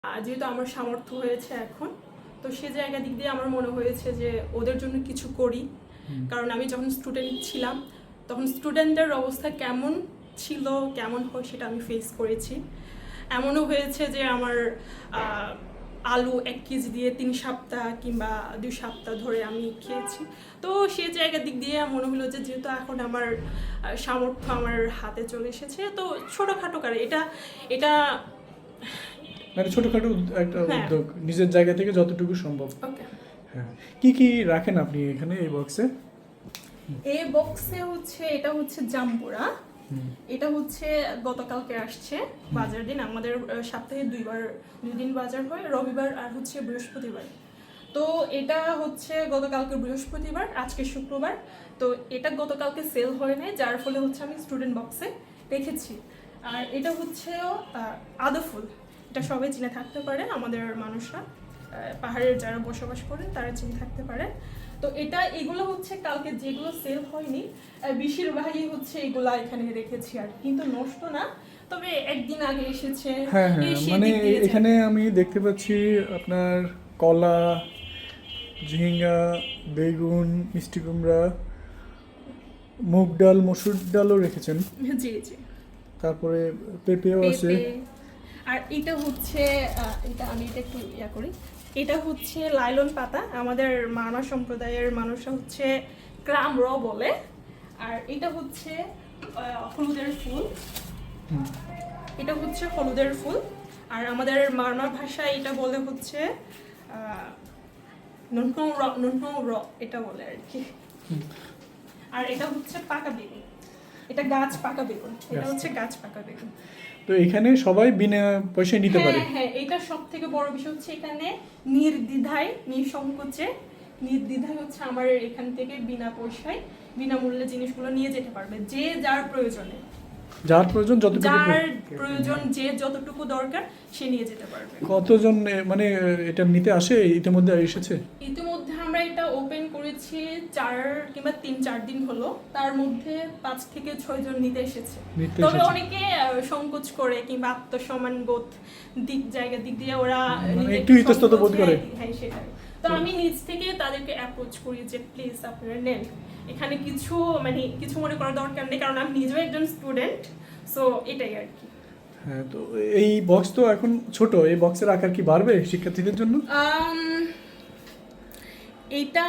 যেহেতু আমার সামর্থ্য হয়েছে এখন, তো সে জায়গা দিক দিয়ে আমার মনে হয়েছে যে ওদের জন্য কিছু করি। কারণ আমি যখন স্টুডেন্ট ছিলাম তখন স্টুডেন্টদের অবস্থা কেমন ছিল, কেমন হয় সেটা আমি ফেস করেছি। এমনও হয়েছে যে আমার আলু 1 কেজি দিয়ে 3 সপ্তাহ কিংবা 2 সপ্তাহ ধরে আমি খেয়েছি। তো সে জায়গার দিক দিয়ে মনে হলো যে যেহেতু এখন আমার সামর্থ্য আমার হাতে চলে এসেছে, তো ছোটোখাটো করে এটা মানে ছোটখাটো একটা উদ্যোগ, নিজের জায়গা থেকে যতটুকু সম্ভব। ওকে। হ্যাঁ, কি রাখেন আপনি এখানে এই বক্সে? এই বক্সে এটা হচ্ছে জাম্বুরা। এটা হচ্ছে গতকালকে আসছে বাজার দিন। আমাদের সপ্তাহে 2 দিন বাজার হয়, রবিবার আর হচ্ছে বৃহস্পতিবার। তো এটা হচ্ছে গতকালকে বৃহস্পতিবার, আজকে শুক্রবার। তো এটা গতকালকে সেল হয় নাই, যার ফলে হচ্ছে আমি স্টুডেন্ট বক্সে রেখেছি। আর এটা হচ্ছে আদা ফুল। এটা সবাই চিনে থাকতে পারে, আমাদের মানুষরা পাহাড়ের যারা বসবাস করে তারা চিনে থাকতে পারে। তো এগুলো হচ্ছে কালকে যেগুলো সেল হয়নি, বেশিরভাগই হচ্ছে এগুলা এখানে রেখেছি আর কিন্তু নষ্ট না, তবে একদিন আগে এসেছে। হ্যাঁ, মানে এখানে আমি দেখতে পাচ্ছি আপনার কলা, ঝিঙ্গা, বেগুন, মিষ্টি কুমড়া, মুগ ডাল, মসুর ডালও রেখেছেন। জি জি। তারপরে পেঁপেও আছে। আর এটা হচ্ছে এটা আমি একটু করি। এটা হচ্ছে লাইলন পাতা, আমাদের মারমা সম্প্রদায়ের মানুষরা হচ্ছে ক্রাম র বলে। আর এটা হচ্ছে হলুদের ফুল। এটা হচ্ছে হলুদের ফুল। আর আমাদের মারমা ভাষায় এটা বলে হচ্ছে নুনহং র এটা বলে আর কি। আর এটা হচ্ছে পাকা বেগুন। এটা গাছ পাকা বেগুন। এটা হচ্ছে গাছ পাকা বেগুন। তো এখানে সবাই বিনা পয়সায় নিতে পারে। হ্যাঁ, এটা সবথেকে বড় বিষয় হচ্ছে এখানে নির্দ্বিধায়, নির্দ্বিধায় হচ্ছে আমার এখান থেকে বিনা পয়সায় বিনামূল্যে জিনিসগুলো নিয়ে যেতে পারবে, যে যার প্রয়োজন যে যতটুকু দরকার সে নিয়ে যেতে পারবে। কতজন মানে এটা নিতে আসে ইতিমধ্যে এসেছে? ইতিমধ্যে আমরা এটা ওপেন করেছি 4 কিংবা 3-4 দিন হলো, তার মধ্যে 5 থেকে 6 জন নিতে এসেছে। তবে অনেকে সংকোচ করে কিংবা আত্মসম্মান বোধ দিক দিয়ে ওরা একটু ইতস্তত বোধ করে। হ্যাঁ, সেটাই। তো আমি নিজ থেকে তাদেরকে অ্যাপ্রোচ করি যে প্লিজ আপনারা নেন, এখানে কিছু মনে করার দরকার নেই, কারণ আমি নিজেও একজন স্টুডেন্ট। সো এটাই আর কি। হ্যাঁ, তো এই বক্স তো এখন ছোট, এই বক্সের আকার কি বাড়বে শিক্ষার্থীদের জন্য? এটা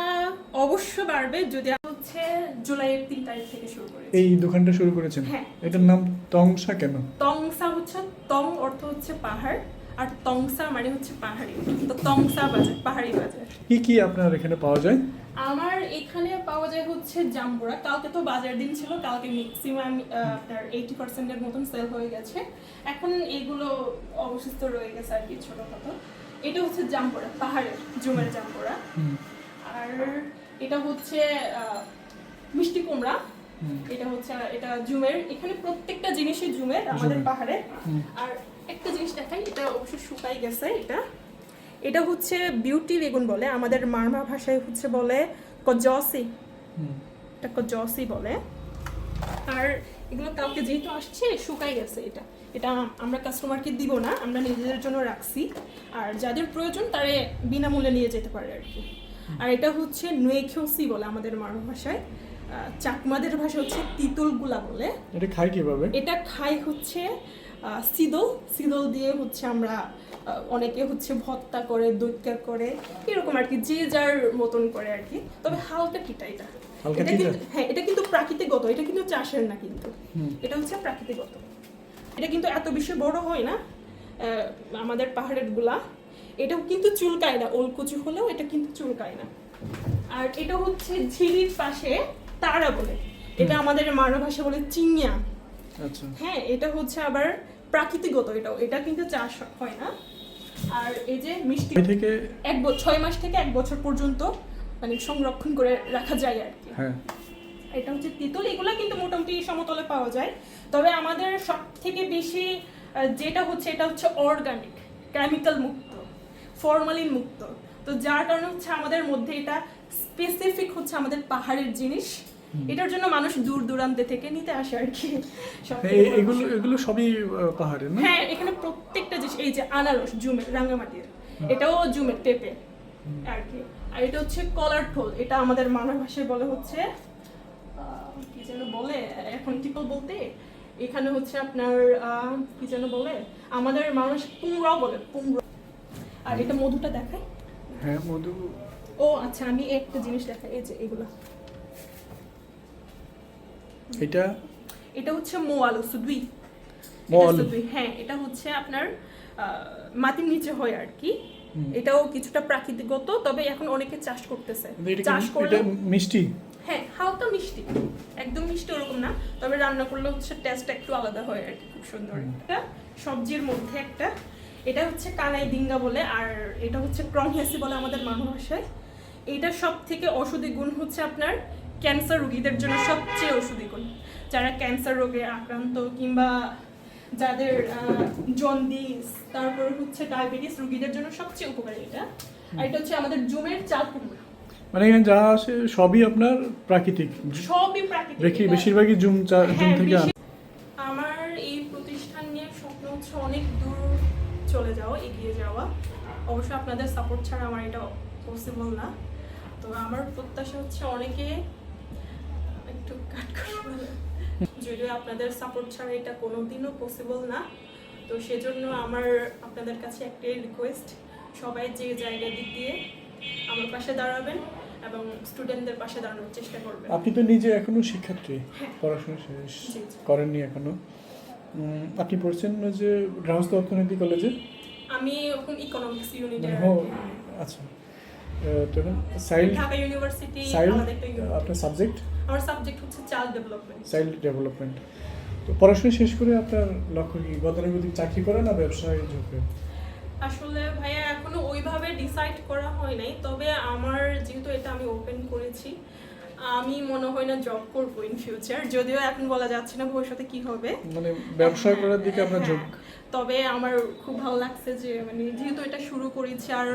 অবশ্য বাড়বে, যদি হচ্ছে জুলাইয়ের 3 তারিখ থেকে শুরু করেছি এই দোকানটা শুরু করেছেন। হ্যাঁ। এটার নাম তংসা কেন? তংসা হচ্ছে তং অর্থ হচ্ছে পাহাড়, আর তংসা মানে হচ্ছে পাহাড়ি। তো তংসা বাজার, পাহাড়ি বাজার। কি আপনার এখানে পাওয়া যায়? আমার এখানে পাওয়া যায় হচ্ছে জাম্বুরা। কালকে তো বাজার দিন ছিল, কালকে ম্যাক্সিমাম আপনার 80% মতন সেল হয়ে গেছে। এখন এগুলো অবশিষ্ট রয়ে গেছে আর কি ছোটখাটো। এটা হচ্ছে জাম্বুরা, পাহাড়ের জুমের জাম্বুরা। আর এটা হচ্ছে মিষ্টি কুমড়া। এটা জুমের, এখানে প্রত্যেকটা জিনিসই জুমের আমাদের পাহাড়ে। আর একটা জিনিস দেখাই, এটা অবশ্য শুকাই গেছে। এটা হচ্ছে বিউটি বেগুন বলে, আমাদের মারমা ভাষায় হচ্ছে বলে কজসি। এটা কজসি বলে। আর এগুলো কালকে যেহেতু আসছে শুকাই গেছে, এটা আমরা কাস্টমারকে দিব না, আমরা নিজেদের জন্য রাখছি। আর যাদের প্রয়োজন তারা বিনামূল্যে নিয়ে যেতে পারে আর কি। আর এটা হচ্ছে নুয়েখিওসি বলে আমাদের মারমা ভাষায়। চাকমাদের ভাষা হচ্ছে তিতুলগুলা বলে। এটা খাই কিভাবে? এটা খাই হচ্ছে সিদল দিয়ে হচ্ছে আমরা অনেকে হচ্ছে ভর্তা করে, দৈত্যা করে, এরকম আর কি, যে যার মতন করে আর কি। তবে হালকা পিঠা এটা কিন্তু, হ্যাঁ, এটা কিন্তু প্রাকৃতিকগত, এটা কিন্তু চাষের না, কিন্তু এটা হচ্ছে প্রাকৃতিকগত। এটা কিন্তু এত বেশি বড় হয় না আমাদের পাহাড়ের গুলা। এটাও কিন্তু চুলকায় না, ওলকুচি হলেও এটা কিন্তু চুলকায় না। আর এটা হচ্ছে ঝিলির পাশে তারা বলে, এটা আমাদের মারমা ভাষা বলে চিংয়া। আচ্ছা। হ্যাঁ, এটা হচ্ছে আবার প্রাকৃতিকগত, এটা কিন্তু চাষ হয় না। আর এই যে মিষ্টি থেকে 6 মাস থেকে 1 বছর পর্যন্ত সংরক্ষণ করে রাখা যায় আর কি। হ্যাঁ, এটা হচ্ছে তিতুল। এগুলা কিন্তু মোটামুটি সমতলে পাওয়া যায়, তবে আমাদের সব থেকে বেশি যেটা হচ্ছে এটা হচ্ছে অর্গানিক, কেমিক্যাল মুক্ত, ফরমালিন মুক্ত। তো যার কারণে হচ্ছে আমাদের মধ্যে এটা স্পেসিফিক হচ্ছে আমাদের পাহাড়ের জিনিস, এটার জন্য মানুষ দূর দূরান্তে থেকে নিতে আসে আর কি। এগুলো সবই পাহাড়ে না? হ্যাঁ, এখানে প্রত্যেকটা জিনিস, এই যে আনারস জুমের, রাঙ্গামাটির, এটাও জুমের পেঁপে আর কি। আর এটা হচ্ছে কলার ঠোল, এটা আমাদের মানব ভাষায় বলে হচ্ছে কি যেন বলে, এখন ঠিক বলতে, এখানে হচ্ছে আপনার কি যেন বলে, আমাদের মানুষ পুংরাও বলে, পুংরা। আর এটা মধুটা দেখায়। হ্যাঁ, মধু। ও আচ্ছা, আমি একটা জিনিস দেখাই, এই যে এগুলা, এটা হচ্ছে মোয়ালো সুদুই। হ্যাঁ, এটা হচ্ছে আপনার মাটির নিচে হয় আর কি। এটাও কিছুটা প্রাকৃতিকগত, তবে এখন অনেকে চাষ করতেছে। চাষ করলে মিষ্টি, হ্যাঁ হালকা মিষ্টি, একদম মিষ্টি ওরকম না, তবে রান্না করলে হচ্ছে টেস্টটা একটু আলাদা হয় আর কি, খুব সুন্দর। একটা সবজির মধ্যে একটা, এটা হচ্ছে কানাই ডিঙ্গা বলে, আর এটা হচ্ছে ক্রংহেসি বলে আমাদের মানব ভাষায়। এটা সব থেকে ঔষধি গুণ হচ্ছে আপনার ক্যান্সার রোগীদের জন্য সবচেয়ে ঔষধি গুণ। যারা ক্যান্সার রোগে আক্রান্ত, কিংবা যাদের জন্ডিস, তারপর হচ্ছে ডায়াবেটিস রোগীদের জন্য সবচেয়ে উপকারী এটা। আর এটা হচ্ছে আমাদের জুমের চাল কুমড়া। মানে এখানে যা আছে সবই আপনার প্রাকৃতিক, সবই প্রাকৃতিক, বেশিরভাগই জুম থেকে আনা। আমার এই প্রতিষ্ঠান নিয়ে স্বপ্ন হচ্ছে অনেক দূর চলে যাওয়া, এগিয়ে যাওয়া। অবশ্য আপনাদের সাপোর্ট ছাড়া আমার এটা পসিবল না। তো আমার প্রত্যাশা হচ্ছে অনেকে একটু কাট করে, যদিও আপনাদের সাপোর্ট ছাড়া এটা কোনোদিনও পসিবল না। তো সেজন্য আমার আপনাদের কাছে একটাই রিকোয়েস্ট, সবাই যে জায়গা দিক দিয়ে আমার পাশে দাঁড়াবেন এবং স্টুডেন্টদের পাশে দাঁড়ানোর চেষ্টা করবেন। আপনি তো নিজে এখনো শিক্ষার্থী, পড়াশোনা শেষ করেননি এখনো। আপনি পড়ছেন যে গৃহস্থ অর্থনীতি কলেজে? আমি এখন ইকোনমিক্স ইউনিটে। আচ্ছা, তো এখন চাইল্ড, ঢাকা ইউনিভার্সিটি আপনার সাবজেক্ট? আমার সাবজেক্ট হচ্ছে চাইল্ড ডেভেলপমেন্ট। তো পড়াশোনা শেষ করে আপনার লক্ষ্য কি, গতানুগতিক চাকরি করা না ব্যবসায় ঝুঁকে? আসলে ভাইয়া এখনো ওইভাবে ডিসাইড করা হয় নাই, তবে আমার যেহেতু এটা আমি ওপেন করেছি, আমি মনে হয় না জব করবো ইন ফিউচার, যদিও এখন বলা যাচ্ছে না ভবিষ্যতে কি হবে। মানে ব্যবসা করার দিকে আপনার ঝোঁক? তবে আমার খুব ভালো লাগছে যে মানে যেহেতু এটা শুরু করেছি, আর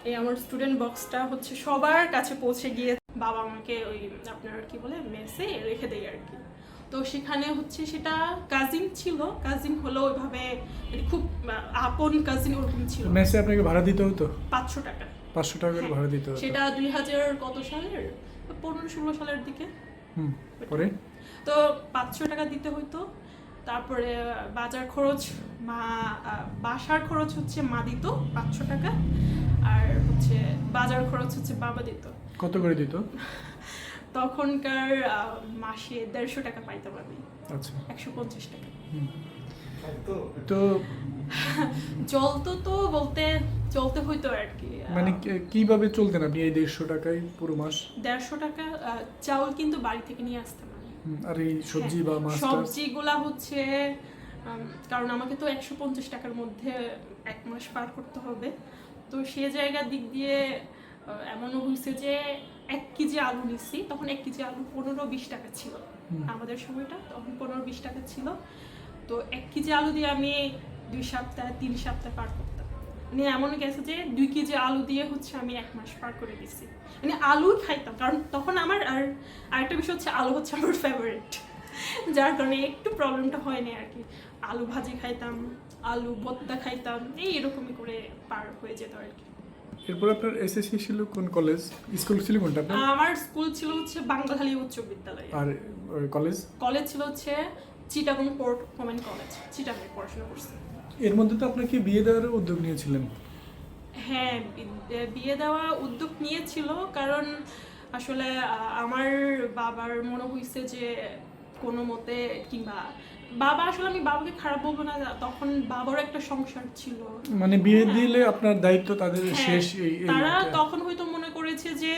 এই আমার স্টুডেন্ট বক্সটা হচ্ছে সবার কাছে পৌঁছে গিয়ে, বাবা আমাকে ওই আপনার কি বলে মেসে রেখে দেয় আর কি। তো সেখানে হচ্ছে সেটা কাজিন ছিল, কাজিন হলো ওইভাবে মানে খুব আপন কাজিন ওরকম ছিল। মেসে আপনাকে ভাড়া দিতে হতো? 500 টাকা। 500 টাকা করে ভাড়া দিতে হতো। সেটা 2000 কত সালের, 15-16 সালের দিকে। পরে তো 500 টাকা দিতে হতো। তারপরে বাজার খরচ মা, বাসার খরচ হচ্ছে মা দিত 500 টাকা, আর হচ্ছে বাজার খরচ হচ্ছে বাবা দিত। কত করে দিত? তখনকার মাসে 150 টাকা পাইতাম আমি। আচ্ছা, 150 টাকা। তো চলতো তো বলতে চলতে হইতো আর কি। মানে কিভাবে চলতেন আপনি এই 150 টাকায় পুরো মাস? 150 টাকা চাউল কিন্তু বাড়ি থেকে নিয়ে আসতাম আমি। আর এই সবজি বা মাছ, সবজিগুলা হচ্ছে কারণ আমাকে তো 150 টাকার মধ্যে এক মাস পার করতে হবে। তো সে জায়গার দিক দিয়ে এমনও হয়েছে যে 1 কেজি আলু নিচ্ছি, তখন 1 কেজি আলু 15-20 টাকা ছিল আমাদের সময়টা, তখন 15-20 টাকা ছিল। তো 1 কেজি আলু দিয়ে আমি 2 সপ্তাহ 3 সপ্তাহ পার করতাম। মানে এমন গেছে যে 2 কেজি আলু দিয়ে হচ্ছে আমি 1 মাস পার করে দিচ্ছি। মানে আলু খাইতাম, কারণ তখন আমার আরেকটা বিষয় হচ্ছে আলু হচ্ছে আমার ফেভারিট, যার কারণে একটু প্রবলেমটা হয় না আর কি। আলু ভাজি খাইতাম, আলু ভর্তা খাইতাম, এরকমই করে পার হয়ে যেত আর কি। এরপর আপনার এসএসসি ছিল কোন কলেজ, স্কুল ছিল কোনটা আপনার? আমার স্কুল ছিল হচ্ছে বাংলাখালী উচ্চ বিদ্যালয়। আর কলেজ ছিল হচ্ছে Chittagong port women college, Chittagong পড়াশোনা করছি। এর মধ্যে তো আপনাকে বিয়ে দেওয়ার উদ্যোগ নিয়েছিলেন? হ্যাঁ, বিয়ে দেওয়া উদ্যোগ নিয়েছিল, কারণ আসলে আমার বাবার মনে হয়েছে যে কোনো মতে, কিংবা বাবা, আসলে আমি বাবাকে খারাপ বলবো না, তখন বাবারও একটা সংসার ছিল, মানে বিয়ে দিলে আপনার দায়িত্ব তাদের শেষ। তারা তখন হয়তো মনে করেছে যে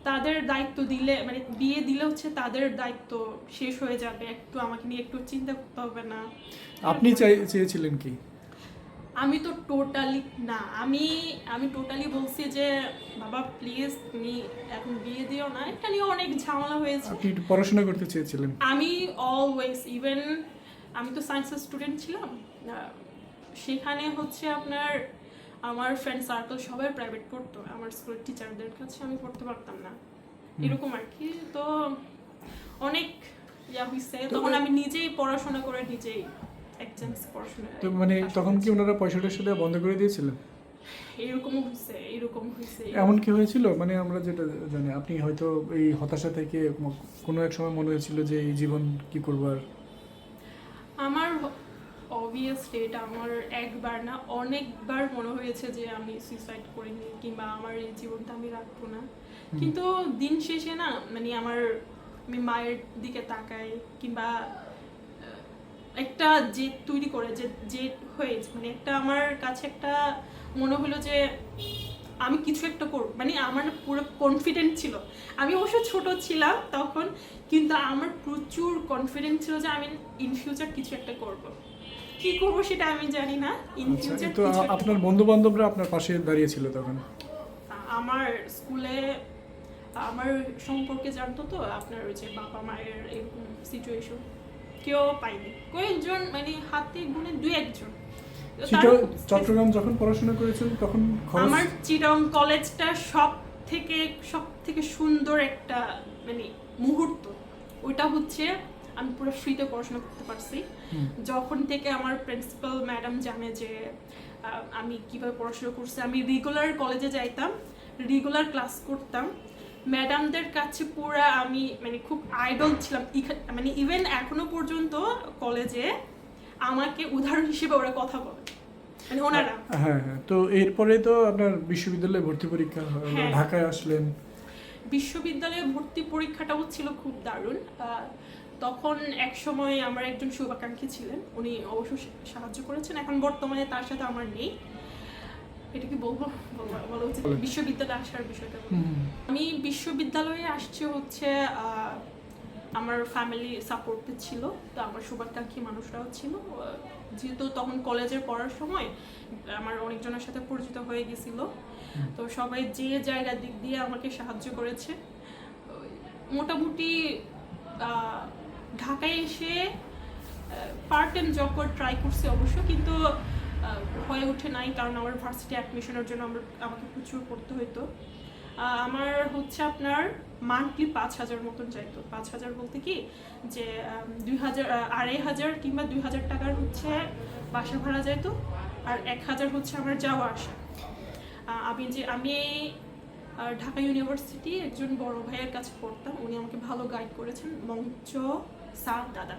তাদের দায়িত্ব দিলে, মানে বিয়ে দিলে হচ্ছে তাদের দায়িত্ব শেষ হয়ে যাবে, একটু আমাকে নিয়ে একটু চিন্তা করতে হবে না। আপনি চেয়েছিলেন কি? আমি তো টোটালি না, আমি টোটালি বলছি যে বাবা প্লিজ তুমি এখন বিয়ে দিও না, এটা নিয়ে অনেক ঝামেলা হয়েছে। আপনি পড়াশোনা করতে চেয়েছিলেন? আমি অলওয়েজ, ইভেন আমি তো সায়েন্সের স্টুডেন্ট ছিলাম, সেখানে হচ্ছে আপনার আমার ফ্রেন্ড সার্কেল সবাই প্রাইভেট পড়তো, আমার স্কুলের টিচারদের কাছে আমি পড়তে পারতাম না, এরকম আর কি। তো অনেক ইয়া হয়েছে, তখন আমি নিজেই পড়াশোনা করে নিজেই একদম পড়াশোনা। তো মানে তখন কি ওনারা পয়সাটা সাথে বন্ধ করে দিয়েছিলেন? এরকম হয়েছে। এমন কি হয়েছিল, মানে আমরা যেটা জানি আপনি হয়তো এই হতাশা থেকে কোনো এক সময় মনে হয়েছিল যে এই জীবন কি করবো আর? আমার অবভিয়াসলি এটা আমার একবার না অনেকবার মনে হয়েছে যে আমি সুইসাইড করে নিই কিংবা আমার এই জীবনটা আমি রাখবো না, কিন্তু দিন শেষে না মানে আমি মায়ের দিকে তাকাই কিংবা একটা জেদ তৈরি করে যে জেদ হয়েছে, মানে একটা আমার কাছে একটা মনে হলো যে আমি কিছু একটা করব, মানে আমার পুরো কনফিডেন্ট ছিল। আমি অবশ্য ছোট ছিলাম তখন, কিন্তু আমার প্রচুর কনফিডেন্ট ছিল যে আমি ইন ফিউচার কিছু একটা করব। কি করব সেটা আমি জানি না, ইন ফিউচার তো আপনার বন্ধু বান্ধবরা আপনার পাশে দাঁড়িয়েছিল তখন? আমার স্কুলে আমার সম্পর্কে জানতো, তো আপনার ওই যে বাবা মায়ের এরকম সিচুয়েশন কেউ পাইনি, কয়েকজন মানে হাতে গুনে 2-1 জন। চট্টগ্রাম যখন পড়াশোনা করেছেন তখন আমার চিটং কলেজটা সব থেকে সুন্দর একটা মানে মুহূর্ত, ওইটা হচ্ছে আমি পুরো ফ্রিতে পড়াশোনা করতে পারছি। যখন থেকে আমার প্রিন্সিপাল ম্যাডাম জানে যে আমি কিভাবে পড়াশোনা করছি, আমি রেগুলার কলেজে যাইতাম, রেগুলার ক্লাস করতাম, ম্যাডামদের কাছে পুরো আমি মানে খুব আইডল ছিলাম। মানে ইভেন এখনো পর্যন্ত কলেজে আমাকে উদাহরণ হিসেবে ওরা কথা বলে, মানে ওনারা। হ্যাঁ হ্যাঁ। তো এরপরে তো আপনার বিশ্ববিদ্যালয়ে ভর্তি পরীক্ষা ঢাকায় আসলেন। বিশ্ববিদ্যালয়ে ভর্তি পরীক্ষাটাও ছিল খুব দারুণ। তখন এক সময় আমার একজন শুভাকাঙ্ক্ষী ছিলেন, উনি অবশ্য সাহায্য করেছেন, এখন বর্তমানে তার সাথে আমার নেই। এটা কি বলা উচিত বিশ্ববিদ্যালয়ে আসার বিষয়টা? আমি বিশ্ববিদ্যালয়ে আসছি হচ্ছে আমার ফ্যামিলি সাপোর্টে ছিল, তো আমার শুভাকাঙ্ক্ষী মানুষরাও ছিল, যেহেতু তখন কলেজে পড়ার সময় আমার অনেকজনের সাথে পরিচিত হয়ে গেছিল, তো সবাই যে জায়গার দিক দিয়ে আমাকে সাহায্য করেছে। মোটামুটি ঢাকায় এসে পার্ট টাইম জব করে ট্রাই করছি অবশ্য, কিন্তু হয়ে ওঠে নাই, কারণ আমার ভার্সিটি অ্যাডমিশনের জন্য আমাকে প্রচুর পড়তে হতো। আমার হচ্ছে আপনার মান্থলি 5,000 মতন যাইতো। 5,000 বলতে কি যে 2,000 2,500 কিংবা 2,000 টাকার হচ্ছে বাসা ভাড়া যাইতো, আর 1,000 হচ্ছে আমার যাওয়া আসা। আমি ঢাকা ইউনিভার্সিটি একজন বড় ভাইয়ের কাছে পড়তাম, উনি আমাকে ভালো গাইড করেছেন, মঞ্চ স্যার দাদা,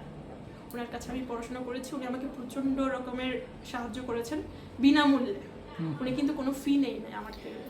ওনার কাছে আমি পড়াশোনা করেছি। উনি আমাকে প্রচণ্ড রকমের সাহায্য করেছেন বিনামূল্যে, উনি কিন্তু কোনো ফি নেই আমার থেকে।